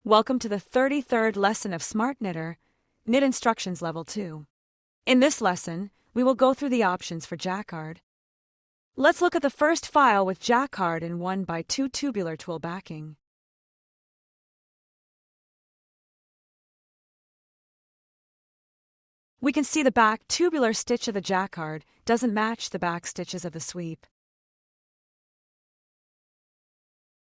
Welcome to the 33rd lesson of SmartKnitter, Knit Instructions Level 2. In this lesson, we will go through the options for Jacquard. Let's look at the first file with Jacquard in 1x2 tubular twill backing. We can see the back tubular stitch of the Jacquard doesn't match the back stitches of the sweep.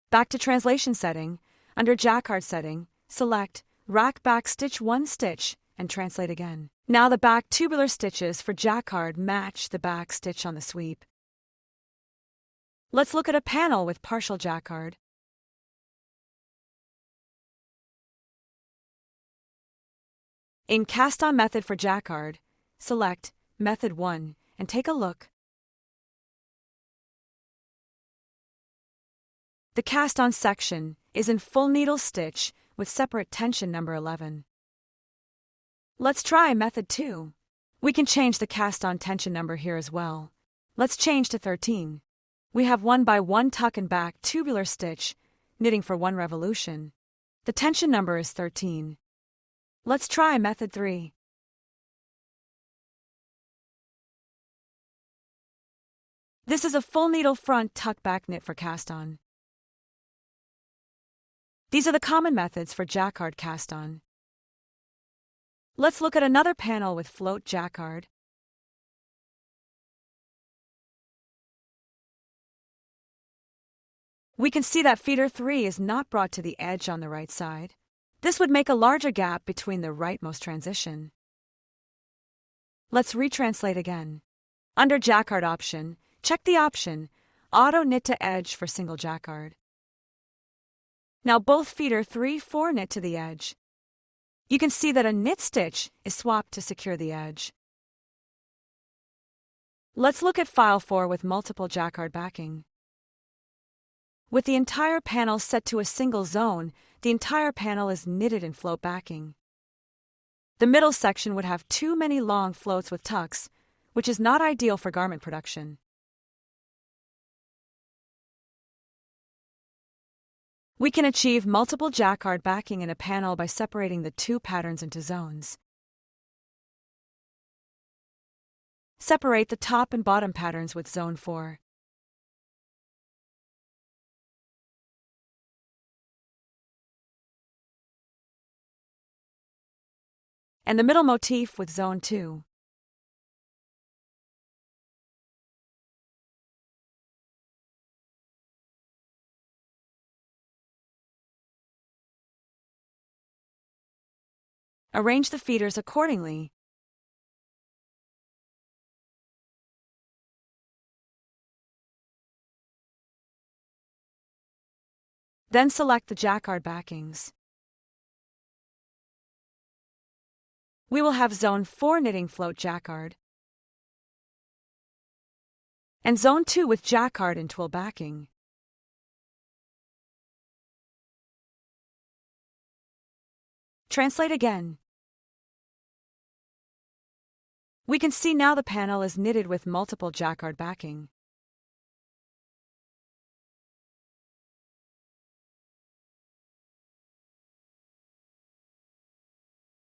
Back to translation setting. Under Jacquard setting, select Rack Back Stitch 1 stitch and translate again. Now the back tubular stitches for Jacquard match the back stitch on the sweep. Let's look at a panel with partial Jacquard. In Cast-On Method for Jacquard, select Method 1 and take a look. The cast-on section is in full needle stitch with separate tension number 11. Let's try Method 2. We can change the cast-on tension number here as well. Let's change to 13. We have 1x1 tuck and back tubular stitch, knitting for 1 revolution. The tension number is 13. Let's try Method 3. This is a full needle front tuck back knit for cast-on. These are the common methods for Jacquard cast-on. Let's look at another panel with float Jacquard. We can see that feeder 3 is not brought to the edge on the right side. This would make a larger gap between the rightmost transition. Let's retranslate again. Under Jacquard option, check the option Auto Knit to Edge for single Jacquard. Now both feeder 3-4 knit to the edge. You can see that a knit stitch is swapped to secure the edge. Let's look at file 4 with multiple Jacquard backing. With the entire panel set to a single zone, the entire panel is knitted in float backing. The middle section would have too many long floats with tucks, which is not ideal for garment production. We can achieve multiple Jacquard backing in a panel by separating the two patterns into zones. Separate the top and bottom patterns with Zone 4. And the middle motif with Zone 2. Arrange the feeders accordingly. Then select the Jacquard backings. We will have Zone 4 knitting float Jacquard and Zone 2 with Jacquard and twill backing. Translate again. We can see now the panel is knitted with multiple Jacquard backing.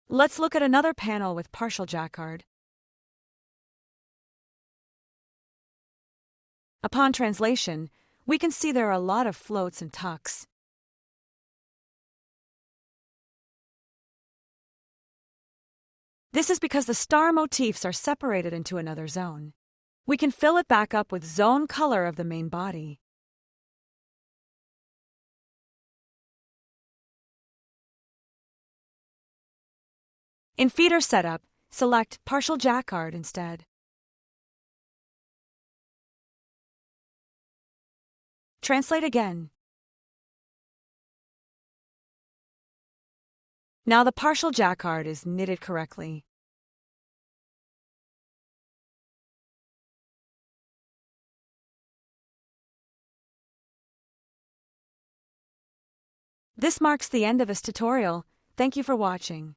Let's look at another panel with partial Jacquard. Upon translation, we can see there are a lot of floats and tucks. This is because the star motifs are separated into another zone. We can fill it back up with zone color of the main body. In feeder setup, select partial Jacquard instead. Translate again. Now the partial Jacquard is knitted correctly. This marks the end of this tutorial. Thank you for watching.